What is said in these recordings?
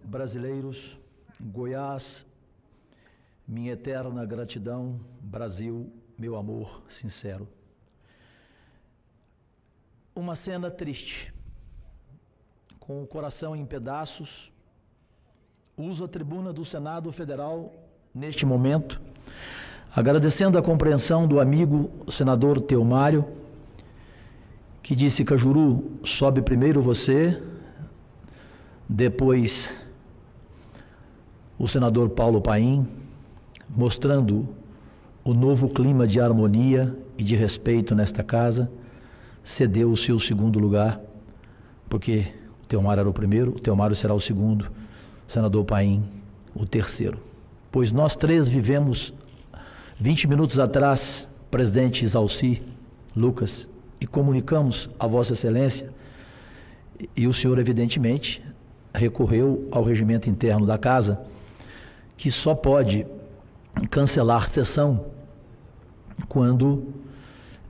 Brasileiros, Goiás, minha eterna gratidão, Brasil, meu amor sincero. Uma cena triste, com o coração em pedaços, uso a tribuna do Senado Federal neste momento, agradecendo a compreensão do amigo senador Teomário, que disse: Cajuru, sobe primeiro você, depois o senador Paulo Paim, mostrando o novo clima de harmonia e de respeito nesta casa, cedeu o seu segundo lugar, porque o Teomário era o primeiro, o Teomário será o segundo, o senador Paim o terceiro. Pois nós três vivemos 20 minutos atrás, presidente Isalci, Lucas, e comunicamos a Vossa Excelência, e o senhor evidentemente recorreu ao regimento interno da casa, que só pode cancelar sessão quando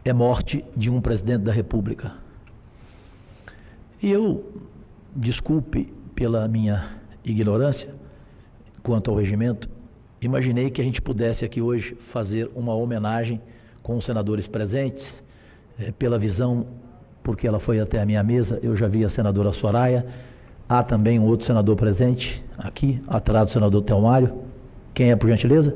é morte de um presidente da República. E eu, desculpe pela minha ignorância quanto ao regimento, imaginei que a gente pudesse aqui hoje fazer uma homenagem com os senadores presentes, pela visão, porque ela foi até a minha mesa, eu já vi a senadora Soraya. Há também um outro senador presente, aqui, atrás do senador Teomário. Quem é, por gentileza?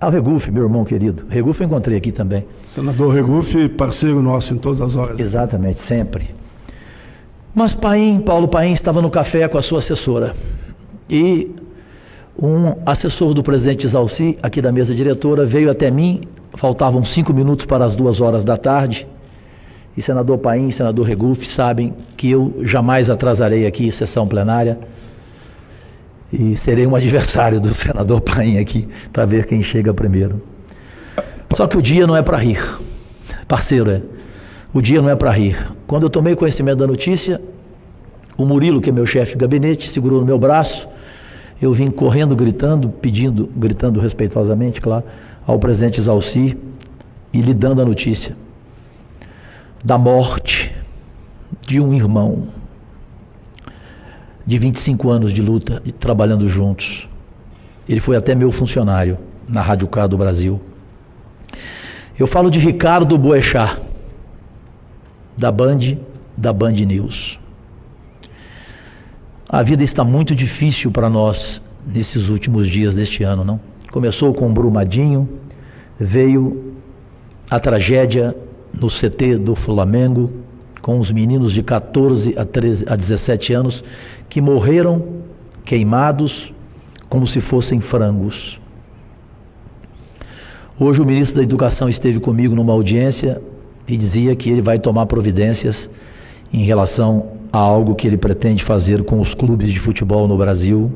O Regufe, meu irmão querido. Regufe eu encontrei aqui também. Senador Regufe, parceiro nosso em todas as horas. Exatamente, sempre. Mas Paulo Paim estava no café com a sua assessora. E um assessor do presidente Isalci, aqui da mesa diretora, veio até mim, faltavam 5 minutos para as 2 horas da tarde, e senador Paim e senador Regufe sabem que eu jamais atrasarei aqui sessão plenária e serei um adversário do senador Paim aqui para ver quem chega primeiro. Só que o dia não é para rir, parceiro, o dia não é para rir. Quando eu tomei conhecimento da notícia, o Murilo, que é meu chefe de gabinete, segurou no meu braço, eu vim correndo, gritando respeitosamente, claro, ao presidente Isalci e lhe dando a notícia da morte de um irmão de 25 anos de luta e trabalhando juntos. Ele foi até meu funcionário na Rádio K do Brasil. Eu falo de Ricardo Boechat, da Band News. A vida está muito difícil para nós nesses últimos dias deste ano, não? Começou com Brumadinho, veio a tragédia no CT do Flamengo, com os meninos de 14 a 17 anos que morreram queimados como se fossem frangos. Hoje o ministro da Educação esteve comigo numa audiência e dizia que ele vai tomar providências em relação a algo que ele pretende fazer com os clubes de futebol no Brasil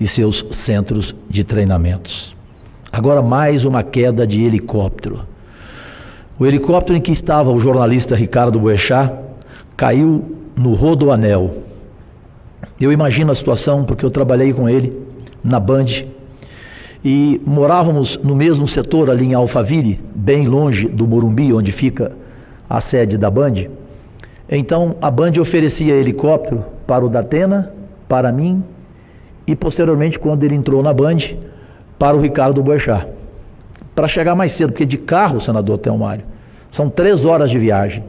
e seus centros de treinamentos. Agora mais uma queda de helicóptero. O helicóptero em que estava o jornalista Ricardo Boechat caiu no Rodoanel. Eu imagino a situação porque eu trabalhei com ele na Band e morávamos no mesmo setor ali em Alphaville, bem longe do Morumbi, onde fica a sede da Band. Então a Band oferecia helicóptero para o Datena, para mim e posteriormente, quando ele entrou na Band, para o Ricardo Boechat, para chegar mais cedo, porque de carro, senador Teomário, são 3 horas de viagem,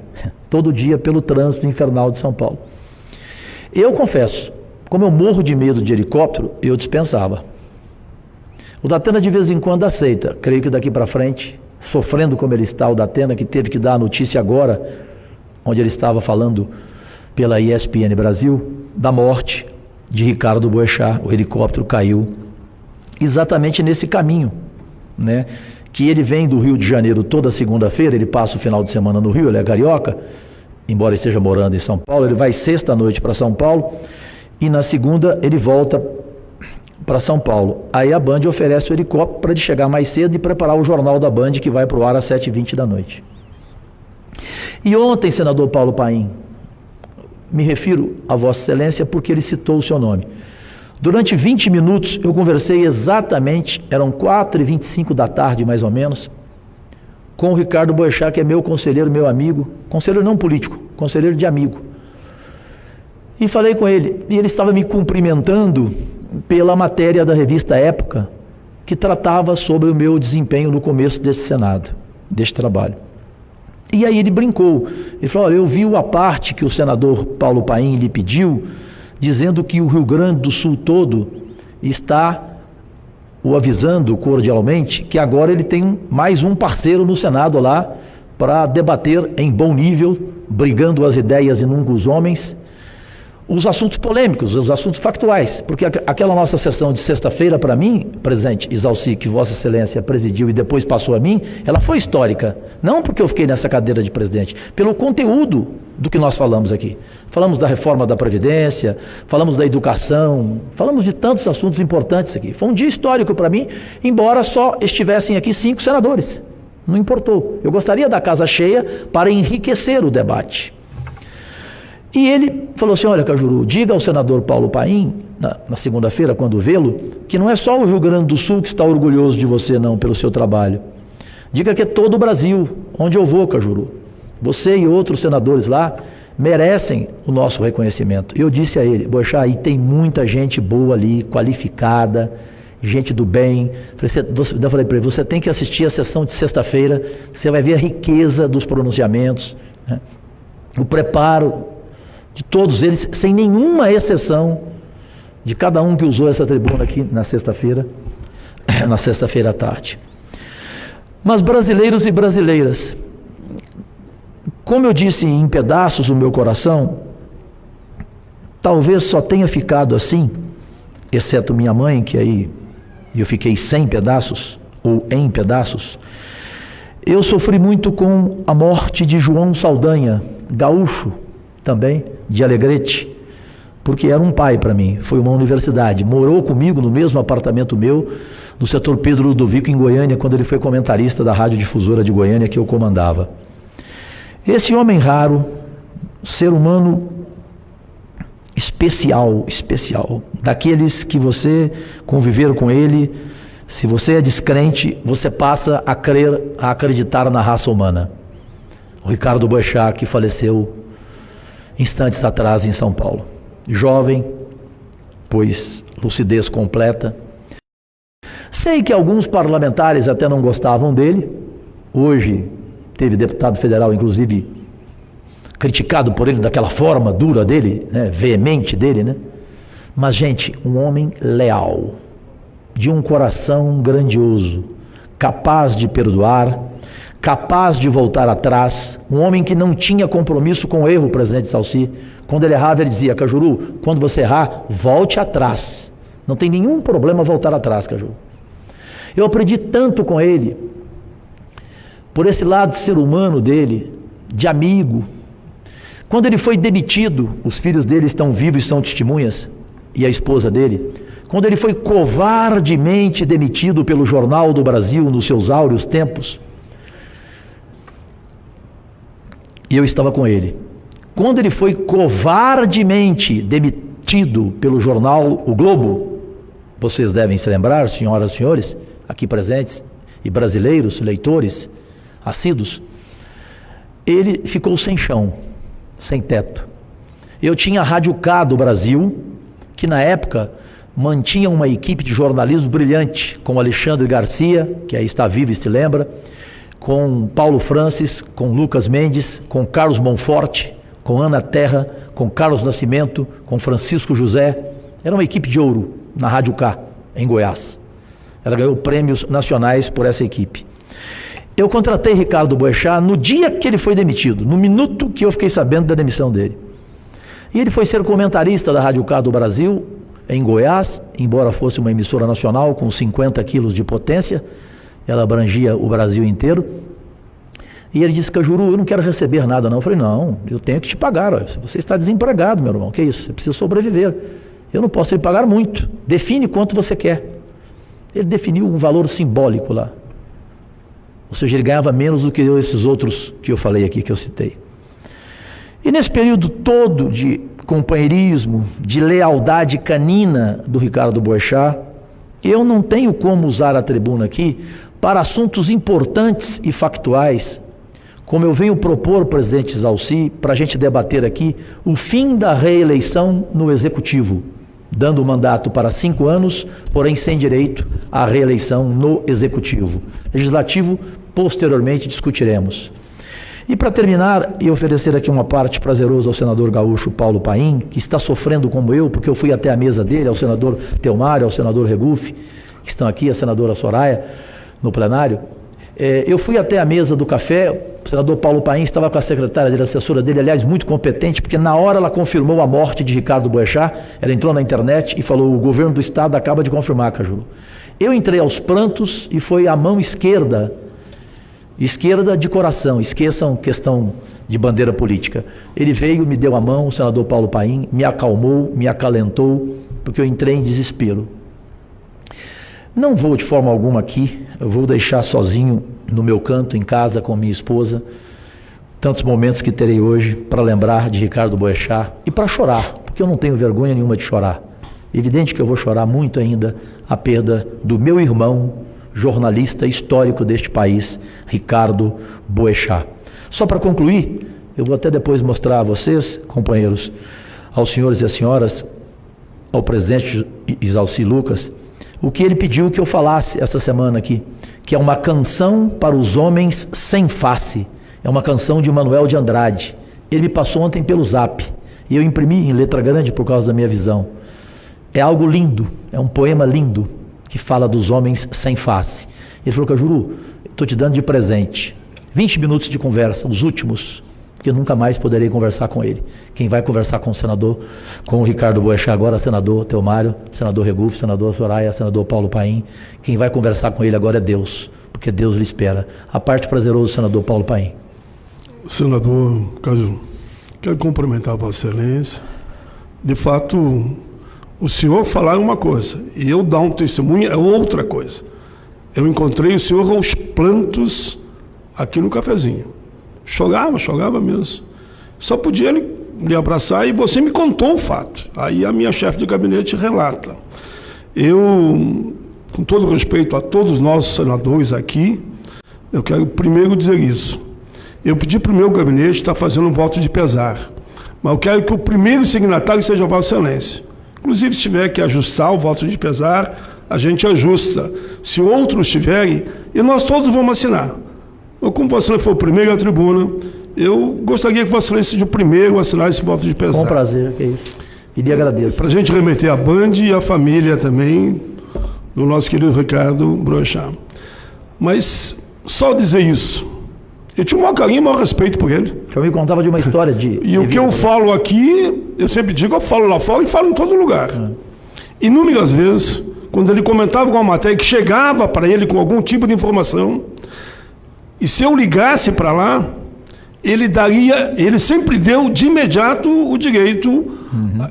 todo dia pelo trânsito infernal de São Paulo. Eu confesso, como eu morro de medo de helicóptero, eu dispensava. O Datena de vez em quando aceita, creio que daqui para frente, sofrendo como ele está, o Datena que teve que dar a notícia agora, onde ele estava falando pela ESPN Brasil, da morte de Ricardo Boechat. O helicóptero caiu exatamente nesse caminho, né? Que ele vem do Rio de Janeiro toda segunda-feira, ele passa o final de semana no Rio, ele é carioca, embora esteja morando em São Paulo, ele vai sexta-noite para São Paulo e na segunda ele volta para São Paulo. Aí a Band oferece o helicóptero para ele chegar mais cedo e preparar o jornal da Band que vai para o ar às 7h20 da noite. E ontem, senador Paulo Paim, me refiro a Vossa Excelência porque ele citou o seu nome. Durante 20 minutos eu conversei exatamente, eram 4h25 da tarde mais ou menos, com o Ricardo Boechat, que é meu conselheiro, meu amigo, conselheiro não político, conselheiro de amigo. E falei com ele, e ele estava me cumprimentando pela matéria da revista Época, que tratava sobre o meu desempenho no começo desse Senado, deste trabalho. E aí ele brincou, ele falou, olha, eu vi a parte que o senador Paulo Paim lhe pediu, dizendo que o Rio Grande do Sul todo está o avisando cordialmente que agora ele tem mais um parceiro no Senado lá para debater em bom nível, brigando as ideias e nunca os homens, os assuntos polêmicos, os assuntos factuais, porque aquela nossa sessão de sexta-feira, para mim, presidente Isalci, que Vossa Excelência presidiu e depois passou a mim, ela foi histórica, não porque eu fiquei nessa cadeira de presidente, pelo conteúdo do que nós falamos aqui. Falamos da reforma da Previdência, falamos da educação, falamos de tantos assuntos importantes aqui. Foi um dia histórico para mim, embora só estivessem aqui 5 senadores, não importou. Eu gostaria da casa cheia para enriquecer o debate. E ele falou assim, olha, Cajuru, diga ao senador Paulo Paim, na segunda-feira, quando vê-lo, que não é só o Rio Grande do Sul que está orgulhoso de você, não, pelo seu trabalho. Diga que é todo o Brasil, onde eu vou, Cajuru. Você e outros senadores lá merecem o nosso reconhecimento. Eu disse a ele, Boechat, aí tem muita gente boa ali, qualificada, gente do bem. Eu falei para ele, você tem que assistir a sessão de sexta-feira, você vai ver a riqueza dos pronunciamentos, né? O preparo de todos eles, sem nenhuma exceção, de cada um que usou essa tribuna aqui na sexta-feira à tarde. Mas brasileiros e brasileiras, como eu disse em pedaços o meu coração, talvez só tenha ficado assim, exceto minha mãe, que aí eu fiquei sem pedaços, ou em pedaços. Eu sofri muito com a morte de João Saldanha, gaúcho, também, de Alegrete, porque era um pai para mim, foi uma universidade, morou comigo no mesmo apartamento meu, no setor Pedro Ludovico, em Goiânia, quando ele foi comentarista da radiodifusora de Goiânia que eu comandava. Esse homem raro, ser humano especial, daqueles que você conviver com ele, se você é descrente, você passa a crer, a acreditar na raça humana. O Ricardo Boechat, que faleceu instantes atrás em São Paulo. Jovem, pois lucidez completa. Sei que alguns parlamentares até não gostavam dele. Hoje teve deputado federal, inclusive, criticado por ele daquela forma dura dele, né, veemente dele, né? Mas, gente, um homem leal, de um coração grandioso, capaz de perdoar, capaz de voltar atrás, um homem que não tinha compromisso com o erro, presidente Salci. Quando ele errava, ele dizia, Cajuru, quando você errar, volte atrás. Não tem nenhum problema voltar atrás, Cajuru. Eu aprendi tanto com ele, por esse lado ser humano dele, de amigo. Quando ele foi demitido, os filhos dele estão vivos e são testemunhas, e a esposa dele, quando ele foi covardemente demitido pelo Jornal do Brasil nos seus áureos tempos, e eu estava com ele. Quando ele foi covardemente demitido pelo jornal O Globo, vocês devem se lembrar, senhoras e senhores, aqui presentes, e brasileiros, leitores, assíduos, ele ficou sem chão, sem teto. Eu tinha a Rádio K do Brasil, que na época mantinha uma equipe de jornalismo brilhante, com Alexandre Garcia, que aí está vivo e se lembra, com Paulo Francis, com Lucas Mendes, com Carlos Monforte, com Ana Terra, com Carlos Nascimento, com Francisco José. Era uma equipe de ouro na Rádio K, em Goiás. Ela ganhou prêmios nacionais por essa equipe. Eu contratei Ricardo Boechat no dia que ele foi demitido, no minuto que eu fiquei sabendo da demissão dele. E ele foi ser comentarista da Rádio K do Brasil, em Goiás, embora fosse uma emissora nacional com 50 quilos de potência, ela abrangia o Brasil inteiro. E ele disse, Cajuru, eu não quero receber nada não. Eu falei, não, eu tenho que te pagar, ó. Você está desempregado, meu irmão, que isso? Você precisa sobreviver. Eu não posso lhe pagar muito, define quanto você quer. Ele definiu um valor simbólico lá. Ou seja, ele ganhava menos do que esses outros que eu falei aqui, que eu citei. E nesse período todo de companheirismo, de lealdade canina do Ricardo Boechat, eu não tenho como usar a tribuna aqui para assuntos importantes e factuais, como eu venho propor, presidente Zalci, para a gente debater aqui o fim da reeleição no Executivo, dando o mandato para 5 anos, porém sem direito à reeleição no Executivo. Legislativo, posteriormente discutiremos. E para terminar, e oferecer aqui uma parte prazerosa ao senador gaúcho Paulo Paim, que está sofrendo como eu, porque eu fui até a mesa dele, ao senador Teomário, ao senador Regufe, que estão aqui, a senadora Soraya, no plenário. Eu fui até a mesa do café, o senador Paulo Paim estava com a secretária dele, a assessora dele, aliás, muito competente, porque na hora ela confirmou a morte de Ricardo Boechat, ela entrou na internet e falou, o governo do estado acaba de confirmar, Cajuru. Eu entrei aos prantos e foi a mão esquerda de coração, esqueçam questão de bandeira política. Ele veio, me deu a mão, o senador Paulo Paim, me acalmou, me acalentou, porque eu entrei em desespero. Não vou de forma alguma aqui, eu vou deixar sozinho no meu canto, em casa, com minha esposa, tantos momentos que terei hoje para lembrar de Ricardo Boechat e para chorar, porque eu não tenho vergonha nenhuma de chorar. Evidente que eu vou chorar muito ainda a perda do meu irmão, jornalista histórico deste país, Ricardo Boechat. Só para concluir, eu vou até depois mostrar a vocês, companheiros, aos senhores e às senhoras, ao presidente Zalci Lucas, o que ele pediu que eu falasse essa semana aqui, que é uma canção para os homens sem face. É uma canção de Manuel de Andrade. Ele me passou ontem pelo Zap e eu imprimi em letra grande por causa da minha visão. É algo lindo, é um poema lindo que fala dos homens sem face. Ele falou, Cajuru, estou te dando de presente 20 minutos de conversa, os últimos, que eu nunca mais poderei conversar com ele. Quem vai conversar com o senador, com o Ricardo Boechat agora, senador Teomário, senador Regufe, senador Soraya, senador Paulo Paim. Quem vai conversar com ele agora é Deus, porque Deus lhe espera. A parte prazerosa do senador Paulo Paim. Senador Cajuru, quero cumprimentar Vossa Excelência. De fato, o senhor falar uma coisa e eu dar um testemunho é outra coisa. Eu encontrei o senhor aos plantos aqui no cafezinho. Chorava mesmo. Só podia ele me abraçar e você me contou o fato. Aí a minha chefe de gabinete relata. Eu, com todo respeito a todos os nossos senadores aqui, eu quero primeiro dizer isso. Eu pedi para o meu gabinete estar fazendo um voto de pesar, mas eu quero que o primeiro signatário seja Vossa Excelência. Inclusive, se tiver que ajustar o voto de pesar, a gente ajusta. Se outros tiverem, e nós todos vamos assinar. Ou como Vossa Excelência foi o primeiro à tribuna, eu gostaria que Vossa Excelência seja o primeiro a assinar esse voto de pesar. Com prazer, que é isso. E lhe agradeço. Para a gente remeter a Band e a família também do nosso querido Ricardo Boechat. Mas só dizer isso. Eu tinha um maior carinho e um maior respeito por ele. Eu me contava de uma história de... E o que eu falo aqui, eu sempre digo, eu falo lá fora e falo em todo lugar. Inúmeras vezes, quando ele comentava com uma matéria que chegava para ele com algum tipo de informação, e se eu ligasse para lá, ele sempre deu de imediato o direito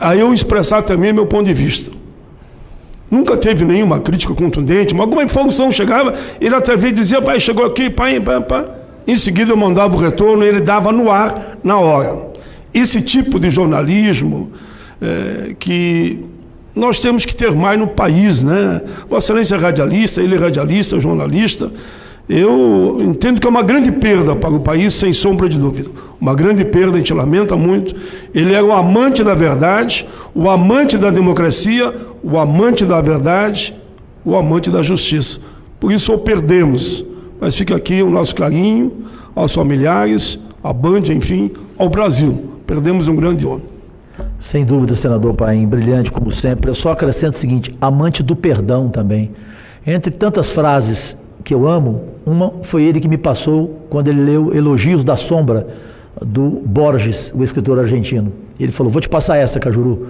a eu expressar também meu ponto de vista. Nunca teve nenhuma crítica contundente, mas alguma informação chegava, ele até vezes dizia, pai, chegou aqui, pai. Em seguida eu mandava o retorno e ele dava no ar na hora. Esse tipo de jornalismo que nós temos que ter mais no país, né? Vossa Excelência é radialista, ele é radialista, jornalista. Eu entendo que é uma grande perda para o país, sem sombra de dúvida. Uma grande perda, a gente lamenta muito. Ele era o amante da verdade, o amante da democracia, o amante da verdade, o amante da justiça. Por isso o perdemos. Mas fica aqui o nosso carinho aos familiares, à Band, enfim, ao Brasil. Perdemos um grande homem. Sem dúvida, senador Paim, brilhante como sempre. Eu só acrescento o seguinte, amante do perdão também. Entre tantas frases que eu amo, uma foi ele que me passou quando ele leu Elogios da Sombra, do Borges, o escritor argentino. Ele falou, vou te passar essa, Cajuru.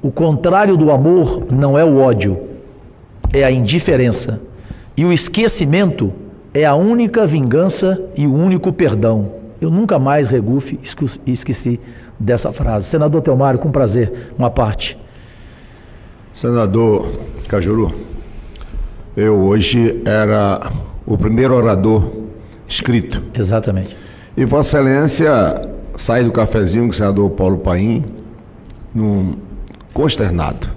O contrário do amor não é o ódio, é a indiferença. E o esquecimento é a única vingança e o único perdão. Eu nunca mais, Regufe, esqueci dessa frase. Senador Teomário, com prazer, uma parte. Senador Cajuru, eu hoje era o primeiro orador inscrito. Exatamente. E Vossa Excelência sai do cafezinho com o senador Paulo Paim consternado.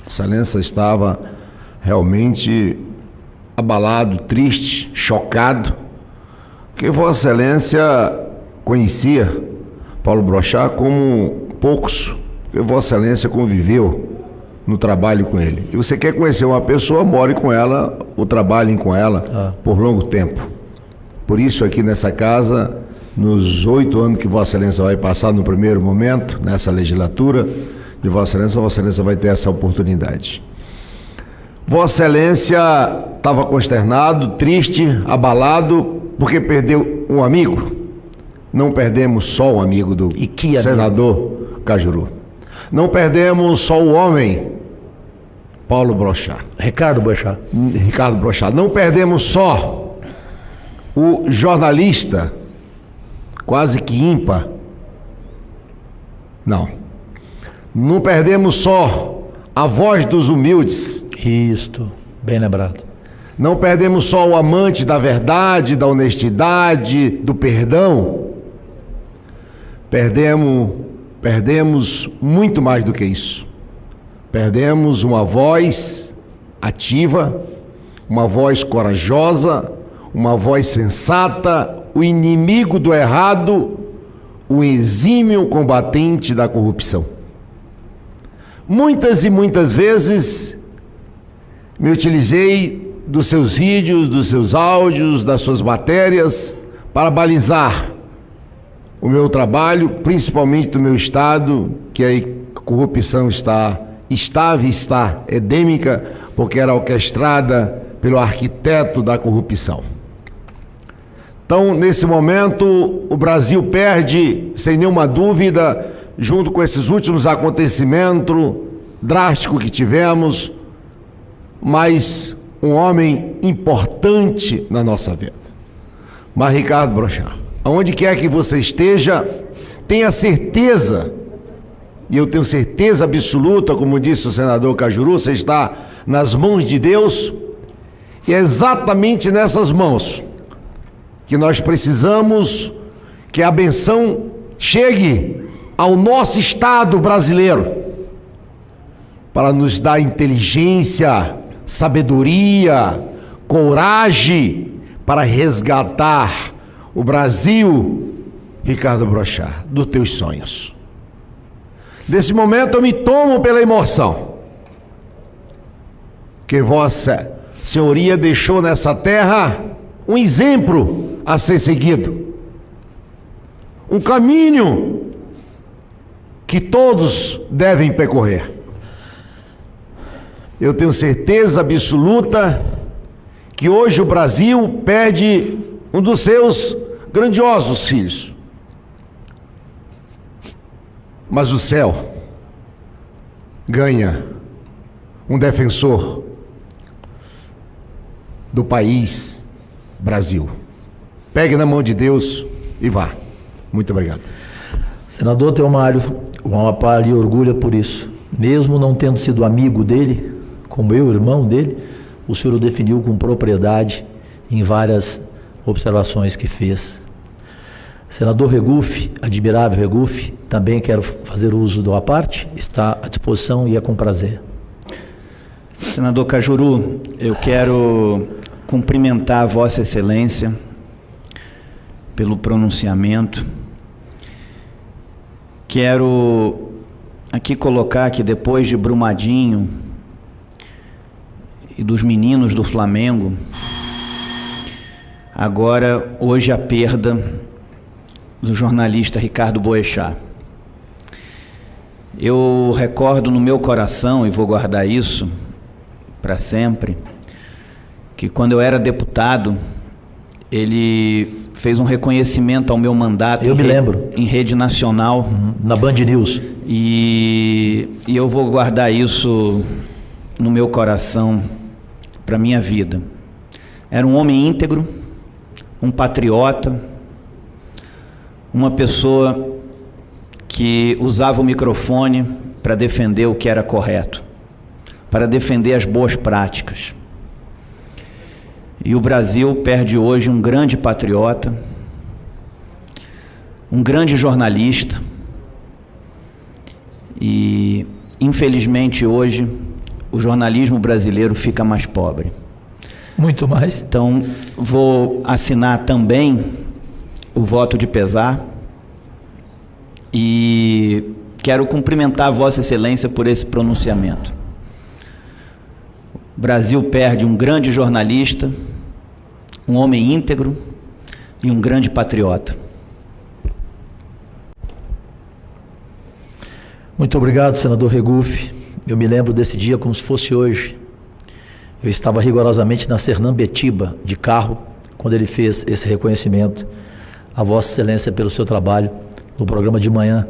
Vossa Excelência estava realmente abalado, triste, chocado que Vossa Excelência conhecia Paulo Brochat como poucos, que Vossa Excelência conviveu no trabalho com ele. E você quer conhecer uma pessoa, more com ela, ou trabalhe com ela por longo tempo. Por isso aqui nessa casa, nos 8 anos que Vossa Excelência vai passar no primeiro momento, nessa legislatura de Vossa Excelência vai ter essa oportunidade. Vossa Excelência estava consternado, triste, abalado, porque perdeu um amigo. Não perdemos só o amigo do senador Cajuru. Não perdemos só o homem, Paulo Brochat. Ricardo Brochat. Não perdemos só o jornalista, quase que ímpar. Não perdemos só a voz dos humildes. Isto, bem lembrado. Não perdemos só o amante da verdade, da honestidade, do perdão. Perdemos muito mais do que isso. Perdemos uma voz ativa, uma voz corajosa, uma voz sensata, o inimigo do errado, o exímio combatente da corrupção. Muitas e muitas vezes me utilizei dos seus vídeos, dos seus áudios, das suas matérias para balizar o meu trabalho, principalmente do meu estado, que a corrupção está endêmica, porque era orquestrada pelo arquiteto da corrupção. Então, nesse momento, o Brasil perde, sem nenhuma dúvida, junto com esses últimos acontecimentos drásticos que tivemos, mas um homem importante na nossa vida. Mas, Ricardo Brochat, aonde quer que você esteja, tenha certeza, e eu tenho certeza absoluta, como disse o senador Cajuru, você está nas mãos de Deus, e é exatamente nessas mãos que nós precisamos que a benção chegue ao nosso Estado brasileiro, para nos dar inteligência, sabedoria, coragem, para resgatar o Brasil, Ricardo Brochat, dos teus sonhos. Nesse momento eu me tomo pela emoção que Vossa Senhoria deixou nessa terra um exemplo a ser seguido, um caminho que todos devem percorrer. Eu tenho certeza absoluta que hoje o Brasil perde um dos seus grandiosos filhos, mas o céu ganha um defensor do país Brasil. Pegue na mão de Deus e vá. Muito obrigado. Senador Theomário, o Amapá lhe orgulha por isso. Mesmo não tendo sido amigo dele, como eu, irmão dele, o senhor o definiu com propriedade em várias observações que fez. Senador Regufe, admirável Regufe, também quero fazer uso do à parte, está à disposição e é com prazer. Senador Cajuru, eu quero cumprimentar a Vossa Excelência pelo pronunciamento. Quero aqui colocar que depois de Brumadinho e dos meninos do Flamengo, agora, hoje, a perda do jornalista Ricardo Boechat. Eu recordo no meu coração, e vou guardar isso para sempre, que quando eu era deputado, ele fez um reconhecimento ao meu mandato em rede nacional. Na Band News. E eu vou guardar isso no meu coração para a minha vida. Era um homem íntegro, um patriota, uma pessoa que usava o microfone para defender o que era correto, para defender as boas práticas. E o Brasil perde hoje um grande patriota, um grande jornalista, e infelizmente hoje o jornalismo brasileiro fica mais pobre. Muito mais. Então vou assinar também o voto de pesar e quero cumprimentar Vossa Excelência por esse pronunciamento. O Brasil perde um grande jornalista, um homem íntegro e um grande patriota. Muito obrigado, senador Regufe. Eu me lembro desse dia como se fosse hoje. Eu estava rigorosamente na Sernambetiba, de carro, quando ele fez esse reconhecimento a Vossa Excelência pelo seu trabalho no programa de manhã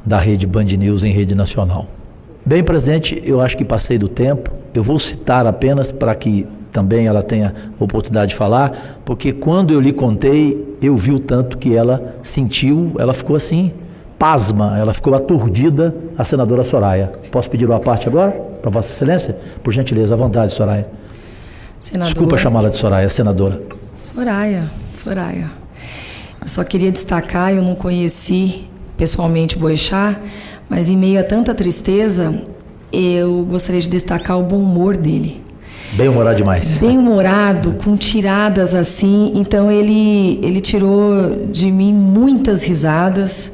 da Rede Band News em rede nacional. Bem presente, eu acho que passei do tempo. Eu vou citar apenas para que também ela tenha oportunidade de falar, porque quando eu lhe contei, eu vi o tanto que ela sentiu, ela ficou assim, pasma, ela ficou aturdida, a senadora Soraya. Posso pedir uma parte agora, para Vossa Excelência? Por gentileza, à vontade, Soraya. Senador... Desculpa chamá-la de Soraya, senadora. Soraya. Eu só queria destacar, eu não conheci pessoalmente Boechat, mas em meio a tanta tristeza, eu gostaria de destacar o bom humor dele. Bem-humorado demais. Bem-humorado, com tiradas assim. Então ele tirou de mim muitas risadas.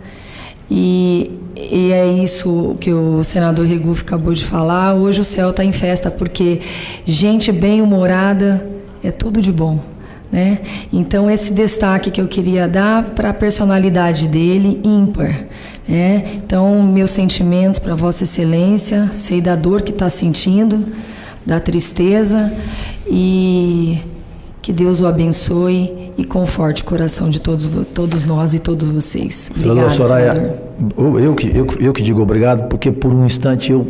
E é isso que o senador Regufe acabou de falar. Hoje o céu está em festa, porque gente bem-humorada é tudo de bom, né? Então esse destaque que eu queria dar para a personalidade dele, ímpar, né? Então meus sentimentos para Vossa Excelência, sei da dor que está sentindo, da tristeza, e que Deus o abençoe e conforte o coração de todos nós e todos vocês. Obrigada, Soraya, senador. Eu que digo obrigado, porque por um instante eu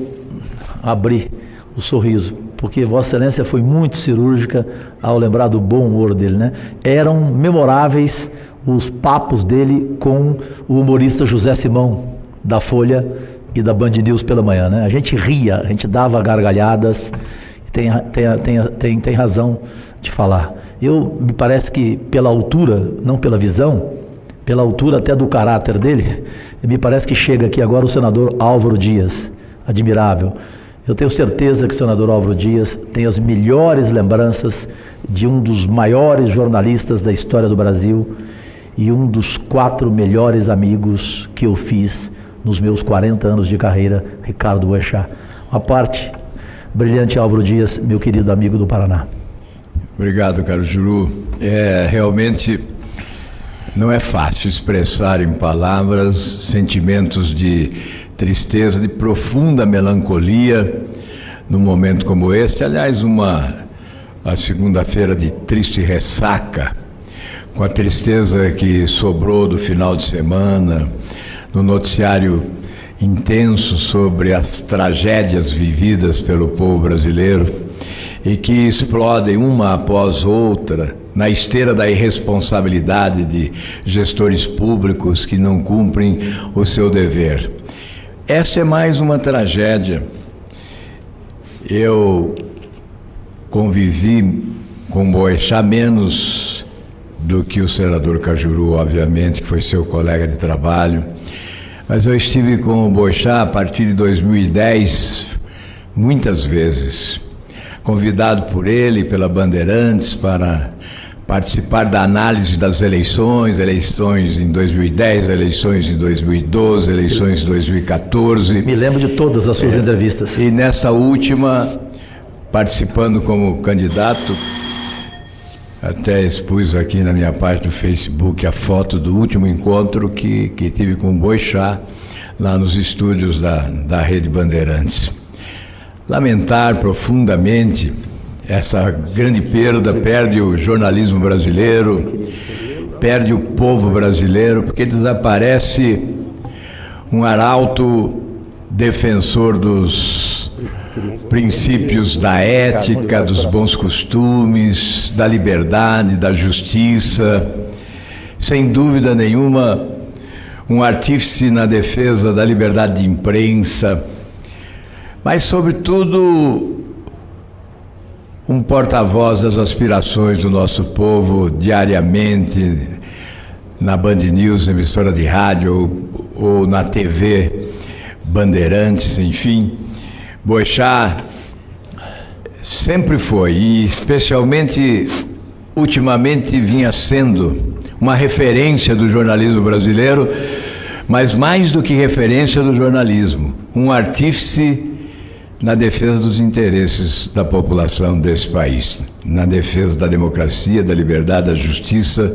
abri o sorriso, porque Vossa Excelência foi muito cirúrgica ao lembrar do bom humor dele, né? Eram memoráveis os papos dele com o humorista José Simão, da Folha e da Band News pela manhã, né? A gente ria, a gente dava gargalhadas, tem razão de falar. Me parece que pela altura, não pela visão, pela altura até do caráter dele, me parece que chega aqui agora o senador Álvaro Dias, admirável. Eu tenho certeza que o senador Álvaro Dias tem as melhores lembranças de um dos maiores jornalistas da história do Brasil e um dos 4 melhores amigos que eu fiz nos meus 40 anos de carreira, Ricardo Boechat. Uma parte, brilhante Álvaro Dias, meu querido amigo do Paraná. Obrigado, caro Juru. Realmente não é fácil expressar em palavras sentimentos de tristeza, de profunda melancolia num momento como este. Aliás, a segunda-feira de triste ressaca, com a tristeza que sobrou do final de semana, no noticiário intenso sobre as tragédias vividas pelo povo brasileiro e que explodem uma após outra na esteira da irresponsabilidade de gestores públicos que não cumprem o seu dever. Esta é mais uma tragédia. Eu convivi com Boechat menos do que o senador Cajuru, obviamente, que foi seu colega de trabalho, mas eu estive com o Boechat a partir de 2010 muitas vezes, convidado por ele e pela Bandeirantes para participar da análise das eleições em 2010, eleições em 2012, eleições em 2014. Me lembro de todas as suas entrevistas. E nesta última, participando como candidato, até expus aqui na minha página do Facebook a foto do último encontro que tive com o Boechat lá nos estúdios da Rede Bandeirantes. Lamentar profundamente essa grande perda, perde o jornalismo brasileiro, perde o povo brasileiro, porque desaparece um arauto defensor dos princípios da ética, dos bons costumes, da liberdade, da justiça, sem dúvida nenhuma, um artífice na defesa da liberdade de imprensa, mas, sobretudo, um porta-voz das aspirações do nosso povo diariamente na Band News, emissora de rádio ou na TV Bandeirantes, enfim. Boechat sempre foi, e especialmente ultimamente vinha sendo uma referência do jornalismo brasileiro, mas mais do que referência do jornalismo, um artífice na defesa dos interesses da população desse país, na defesa da democracia, da liberdade, da justiça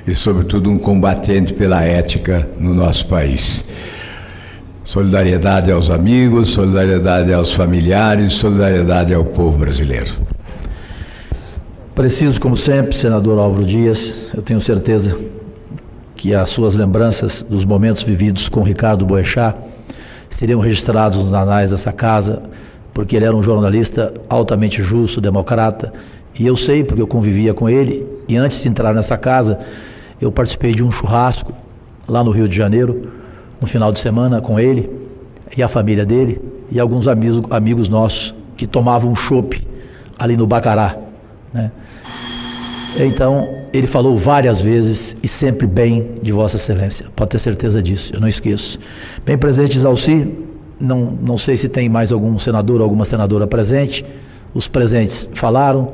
e, sobretudo, um combatente pela ética no nosso país. Solidariedade aos amigos, solidariedade aos familiares, solidariedade ao povo brasileiro. Preciso, como sempre, senador Álvaro Dias, eu tenho certeza que as suas lembranças dos momentos vividos com Ricardo Boechat seriam registrados nos anais dessa casa, porque ele era um jornalista altamente justo, democrata, e eu sei porque eu convivia com ele, e antes de entrar nessa casa, eu participei de um churrasco lá no Rio de Janeiro, no final de semana com ele e a família dele e alguns amigos nossos que tomavam um chopp ali no Bacará, né? Então, ele falou várias vezes e sempre bem de Vossa Excelência, pode ter certeza disso, eu não esqueço. Bem presente, Zalci, não sei se tem mais algum senador ou alguma senadora presente, os presentes falaram,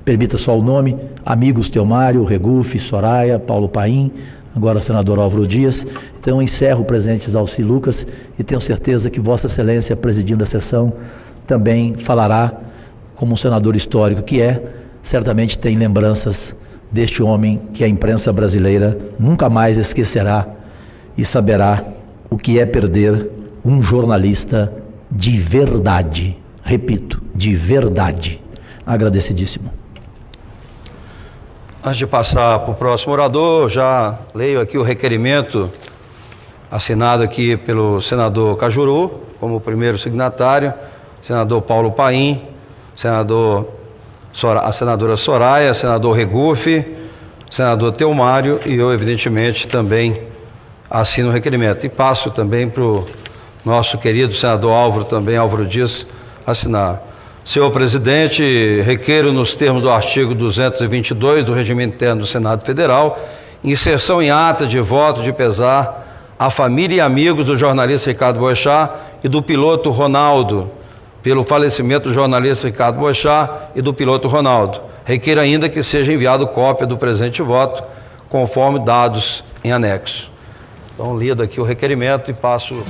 permita só o nome, amigos Teomário, Regufe, Soraya, Paulo Paim, agora o senador Álvaro Dias. Então, eu encerro o presente Zalci Lucas e tenho certeza que Vossa Excelência, presidindo a sessão, também falará como um senador histórico que é, certamente tem lembranças deste homem que a imprensa brasileira nunca mais esquecerá e saberá o que é perder um jornalista de verdade. Repito, de verdade. Agradecidíssimo. Antes de passar para o próximo orador, já leio aqui o requerimento assinado aqui pelo senador Cajuru, como primeiro signatário, senador Paulo Paim, a senadora Soraya, senador Regufe, senador Teomário, e eu, evidentemente, também assino o requerimento. E passo também para o nosso querido senador Álvaro Dias, assinar. Senhor presidente, requeiro nos termos do artigo 222 do Regimento Interno do Senado Federal, inserção em ata de voto de pesar à família e amigos do jornalista Ricardo Boechat e do piloto Ronaldo, pelo falecimento do jornalista Ricardo Boechat e do piloto Ronaldo. Requeiro ainda que seja enviado cópia do presente voto, conforme dados em anexo. Então, lido aqui o requerimento e passo